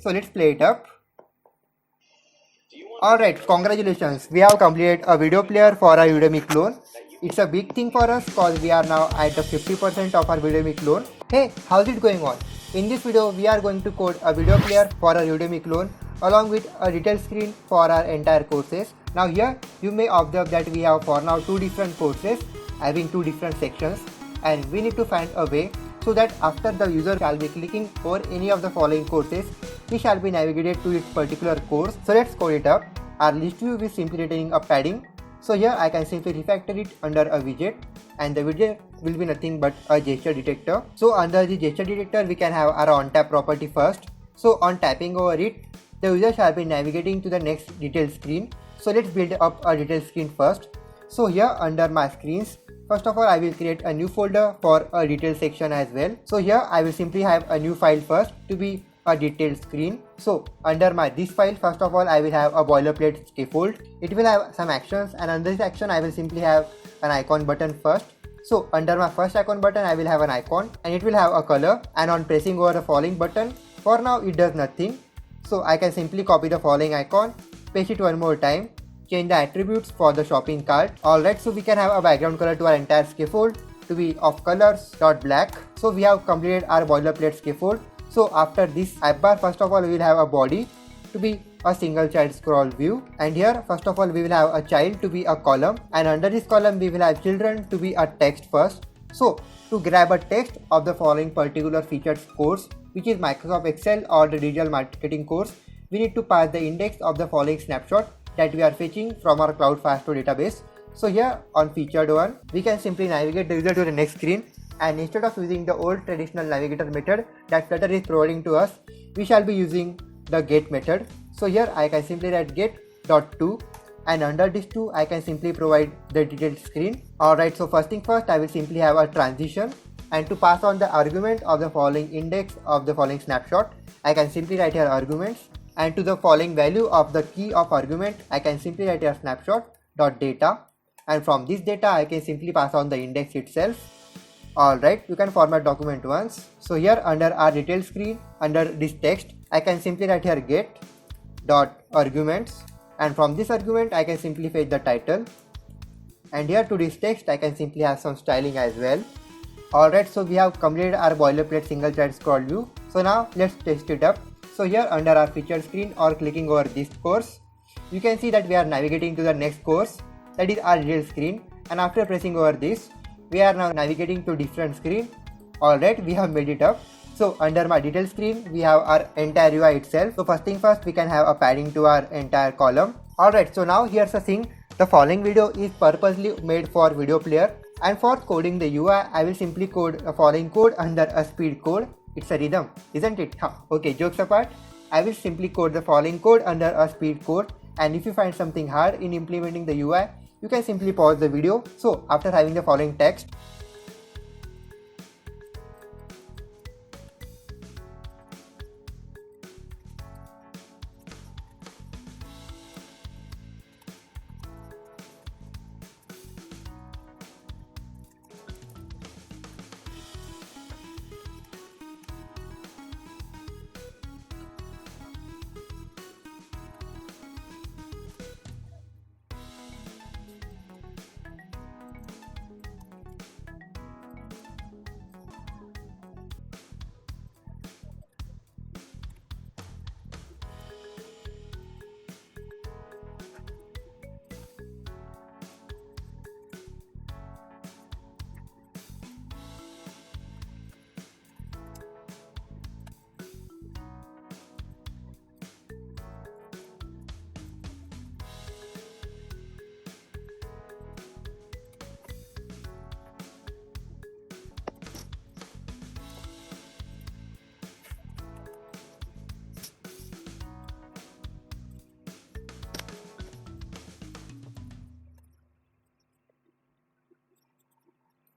So let's play it up. Alright, congratulations. We have completed a video player for our Udemy clone. It's a big thing for us because we are now at the 50% of our Udemy clone. Hey, how's it going on? In this video, we are going to code a video player for our Udemy clone along with a detail screen for our entire courses. Now here, you may observe that we have for now two different courses having two different sections, and we need to find a way so that after the user shall be clicking over any of the following courses, he shall be navigated to its particular course. So let's code it up. Our list view is simply retaining a padding. So here I can simply refactor it under a widget, and the widget will be nothing but a gesture detector. So under the gesture detector, we can have our on tap property first. So on tapping over it, the user shall be navigating to the next detail screen. So let's build up a detail screen first. So here under my screens, first of all I will create a new folder for a detail section as well. So here I will simply have a new file first to be a detailed screen. So under my this file, first of all I will have a boilerplate scaffold. It will have some actions, and under this action I will simply have an icon button first. So under my first icon button I will have an icon, and it will have a color, and on pressing over the following button, for now it does nothing. So I can simply copy the following icon, paste it one more time, change the attributes for the shopping cart. Alright, so we can have a background color to our entire scaffold to be of colors .black. So we have completed our boilerplate scaffold. So after this app bar, first of all we will have a body to be a single child scroll view, and here first of all we will have a child to be a column, and under this column we will have children to be a text first. So to grab a text of the following particular featured course, which is Microsoft Excel or the digital marketing course, we need to pass the index of the following snapshot that we are fetching from our Cloud Firestore database. So here on featured one, we can simply navigate the user to the next screen, and instead of using the old traditional navigator method that Flutter is providing to us, we shall be using the get method. So here I can simply write get.to, and under this to I can simply provide the detailed screen. Alright, so first thing first, I will simply have a transition, and to pass on the argument of the following index of the following snapshot, I can simply write here arguments, and to the following value of the key of argument, I can simply write here snapshot.data, and from this data I can simply pass on the index itself. Alright, you can format document once. So here under our detail screen, under this text, I can simply write here get dot arguments, and from this argument I can simply fetch the title, and here to this text I can simply have some styling as well. Alright, so we have completed our boilerplate single child scroll view. So now let's test it up. So here under our featured screen or clicking over this course, you can see that we are navigating to the next course, that is our detail screen, and after pressing over this, we are now navigating to different screen. Alright, we have made it up. So under my detail screen, we have our entire UI itself. So first thing first, we can have a padding to our entire column. Alright, so now here's the thing. The following video is purposely made for video player, and for coding the UI, I will simply code the following code under a speed code. It's a rhythm, isn't it? Okay, jokes apart, I will simply code the following code under a speed code, and if you find something hard in implementing the UI, you can simply pause the video. So after having the following text,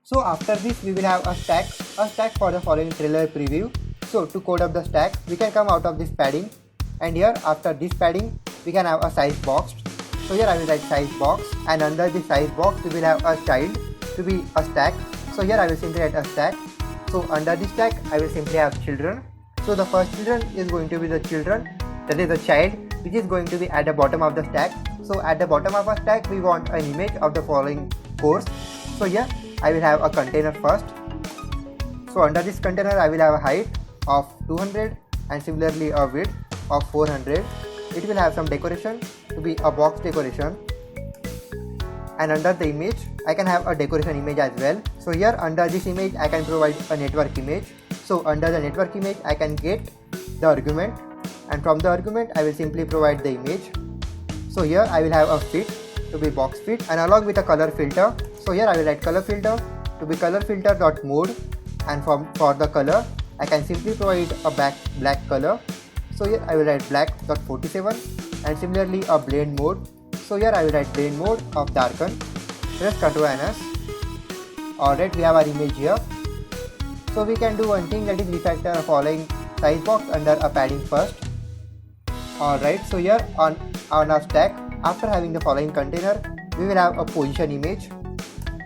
so after this we will have a stack for the following trailer preview. So to code up the stack, we can come out of this padding, and here after this padding we can have a size box. So here I will write size box, and under the size box we will have a child to be a stack. So here I will simply write a stack. So under this stack I will simply have children, So the first children is going to be the children, that is the child, which is going to be at the bottom of the stack. So at the bottom of our stack we want an image of the following course. So here I will have a container first. So under this container I will have a height of 200 and similarly a width of 400. It will have some decoration to be a box decoration, and under the image I can have a decoration image as well. So here under this image I can provide a network image. So under the network image I can get the argument, and from the argument I will simply provide the image. So here I will have a fit to be box fit, and along with a color filter. So here I will write color filter to be color filter dot mode, and for the color I can simply provide a black color. So here I will write black.47, and similarly a blend mode. So here I will write blend mode of darken. Press Ctrl and S. Alright, we have our image here. So we can do one thing, that is refactor a following size box under a padding first. Alright, so here on our stack, after having the following container, we will have a position image,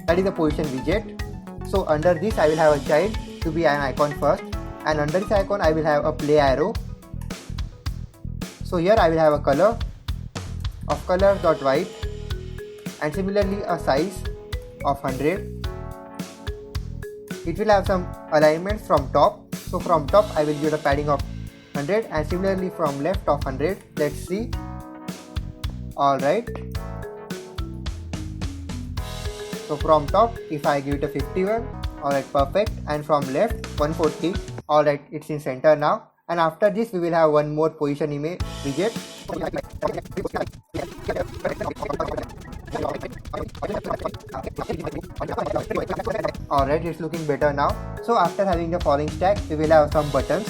that is a position widget. So under this I will have a child to be an icon first, and under this icon I will have a play arrow. So here I will have a color of color.white, and similarly a size of 100. It will have some alignments from top. So from top I will give a padding of 100, and similarly from left of 100. Let's see. Alright. So from top if I give it a 51, alright, perfect, and from left 140. Alright, it's in center now, and after this we will have one more position image widget. Alright, it's looking better now. So after having the following stack we will have some buttons.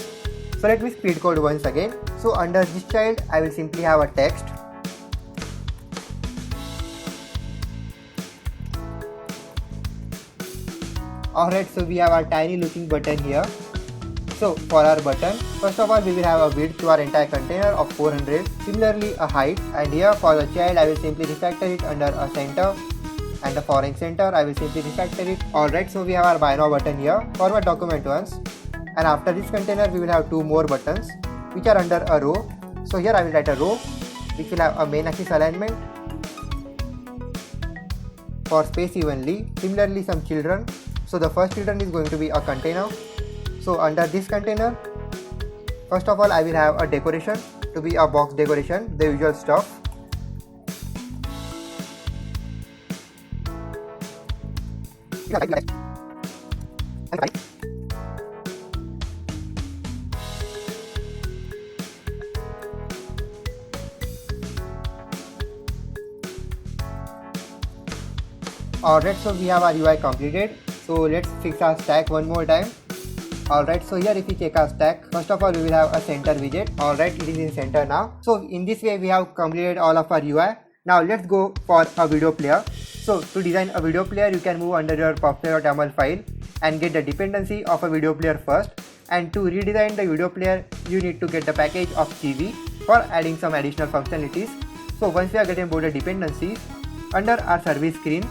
So let me speed code once again. So under this child I will simply have a text. Alright, so we have our tiny looking button here. So for our button, first of all we will have a width to our entire container of 400, similarly a height, and here for the child I will simply refactor it under a center, and the foreign center I will simply refactor it. Alright, so we have our buy now button here, forward document once, and after this container we will have two more buttons which are under a row. So here I will write a row which will have a main axis alignment for space evenly, similarly some children. So the first children is going to be a container. So under this container, first of all I will have a decoration to be a box decoration, the usual stuff. Alright, so we have our UI completed. So let's fix our stack one more time. Alright, so here if we check our stack, first of all we will have a center widget. Alright, it is in center now. So in this way we have completed all of our UI. Now let's go for a video player. So to design a video player you can move under your popplayer.yaml file and get the dependency of a video player first. And to redesign the video player you need to get the package of Chibi for adding some additional functionalities. So once we are getting both the dependencies, under our service screen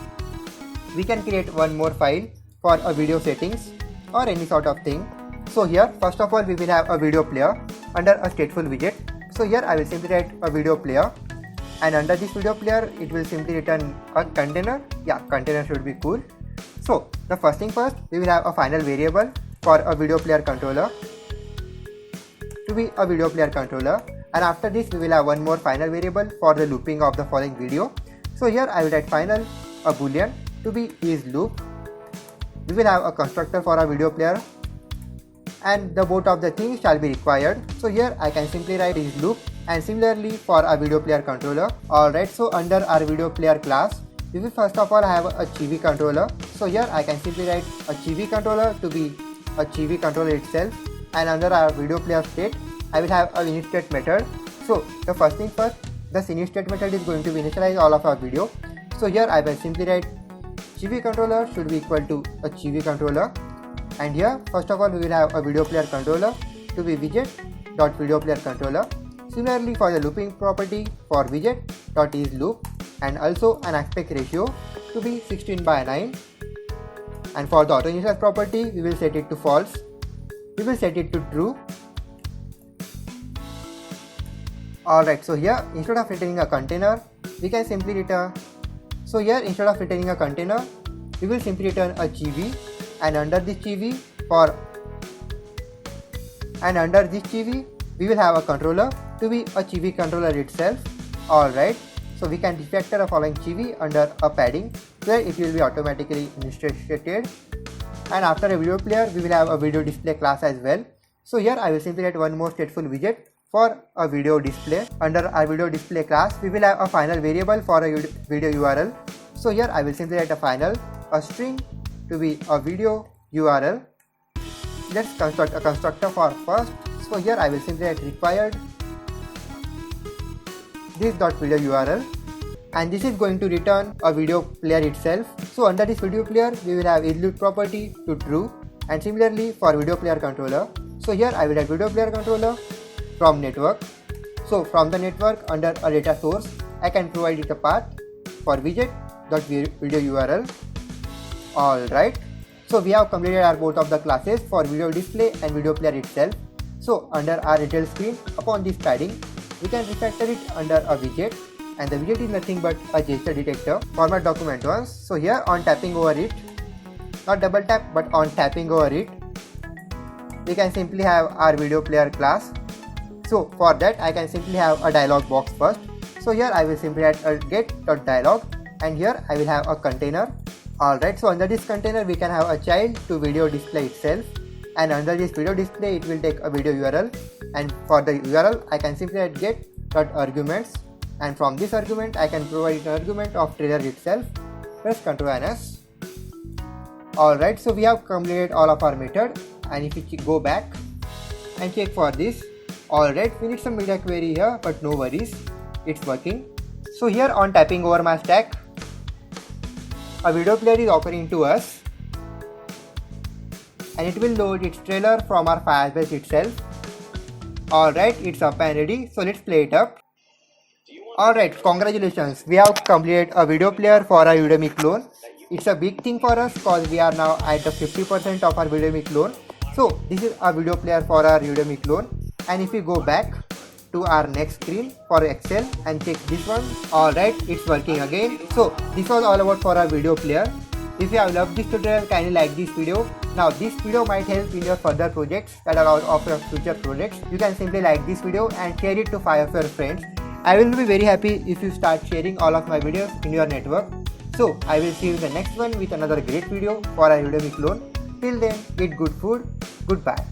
we can create one more file for a video settings or any sort of thing. So here first of all we will have a video player under a stateful widget. So here I will simply write a video player, and under this video player it will simply return a container. Yeah, container should be cool. So the first thing first, we will have a final variable for a video player controller to be a video player controller, and after this we will have one more final variable for the looping of the following video. So here I will write final a boolean to be is loop. We will have a constructor for our video player, and the both of the things shall be required. So here I can simply write is loop, and similarly for our video player controller. Alright, so under our video player class we will first of all have a Chibi controller. So here I can simply write a Chibi controller to be a Chibi controller itself, and under our video player state I will have a initiate method. So the first thing first, the initiate method is going to be initialize all of our video. So here I will simply write Chibi controller should be equal to a Chibi controller, and here first of all we will have a video player controller to be widget.videoPlayerController. Similarly for the looping property for widget.isLoop, and also an aspect ratio to be 16:9, and for the auto initialize property we will set it to false, we will set it to true, Alright, so here instead of returning a container, we can simply return. So here instead of returning a container, we will simply return a GV, and under this GV we will have a controller to be a GV controller itself. Alright, so we can refactor a following GV under a padding where it will be automatically instantiated, and after a video player we will have a video display class as well. So here I will simply add one more stateful widget for a video display. Under our video display class we will have a final variable for a video URL. So here I will simply add a final, a string to be a video URL. Let's construct a constructor for first. So here I will simply add required this.video URL, and this is going to return a video player itself. So under this video player we will have isLoop property to true, and similarly for video player controller. So here I will add video player controller from network. So from the network under a data source I can provide it a path for widget.video URL. Alright, so we have completed our both of the classes for video display and video player itself. So under our detail screen, upon this padding we can refactor it under a widget, and the widget is nothing but a gesture detector. Format document once. So here on tapping over it, not double tap but on tapping over it, we can simply have our video player class. So for that I can simply have a dialog box first. So here I will simply add a get.dialog, and here I will have a container. Alright, so under this container we can have a child to video display itself, and under this video display it will take a video URL, and for the URL I can simply add get.arguments, and from this argument I can provide an argument of trailer itself. Press Ctrl and S. Alright, so we have completed all of our method, and if you go back and check for this, alright, we need some media query here, but no worries, it's working. So here on tapping over my stack, a video player is occurring to us, and it will load its trailer from our Firebase itself. Alright, it's up and ready, so let's play it up. Alright, congratulations, we have completed a video player for our Udemy clone. It's a big thing for us because we are now at the 50% of our Udemy clone. So this is a video player for our Udemy clone, and if we go back to our next screen for Excel and check this one, alright, it's working again. So this was all about for our video player. If you have loved this tutorial, kindly like this video. Now this video might help in your further projects that are of your future projects. You can simply like this video and share it to 5 of your friends. I will be very happy if you start sharing all of my videos in your network. So I will see you in the next one with another great video for our Udemy clone. Till then, eat good food. Goodbye.